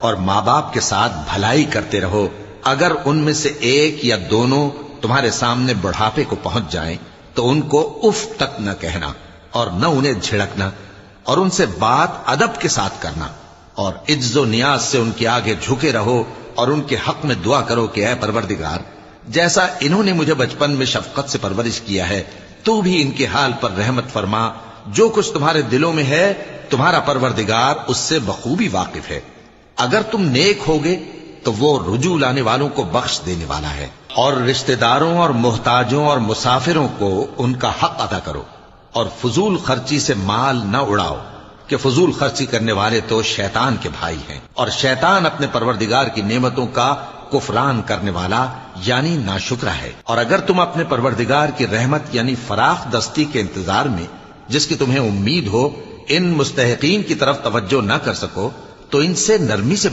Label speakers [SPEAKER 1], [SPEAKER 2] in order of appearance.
[SPEAKER 1] اور ماں باپ کے ساتھ بھلائی کرتے رہو، اگر ان میں سے ایک یا دونوں تمہارے سامنے بڑھاپے کو پہنچ جائیں تو ان کو اف تک نہ کہنا اور نہ انہیں جھڑکنا، اور ان سے بات ادب کے ساتھ کرنا، اور عجز و نیاز سے ان کے آگے جھکے رہو اور ان کے حق میں دعا کرو کہ اے پروردگار، جیسا انہوں نے مجھے بچپن میں شفقت سے پرورش کیا ہے تو بھی ان کے حال پر رحمت فرما، جو کچھ تمہارے دلوں میں ہے تمہارا پروردگار اس سے بخوبی واقف ہے، اگر تم نیک ہوگے تو وہ رجوع لانے والوں کو بخش دینے والا ہے۔ اور رشتہ داروں اور محتاجوں اور مسافروں کو ان کا حق ادا کرو، اور فضول خرچی سے مال نہ اڑاؤ کہ فضول خرچی کرنے والے تو شیطان کے بھائی ہیں، اور شیطان اپنے پروردگار کی نعمتوں کا کفران کرنے والا یعنی ناشکرا ہے۔ اور اگر تم اپنے پروردگار کی رحمت یعنی فراخ دستی کے انتظار میں جس کی تمہیں امید ہو ان مستحقین کی طرف توجہ نہ کر سکو تو ان سے نرمی سے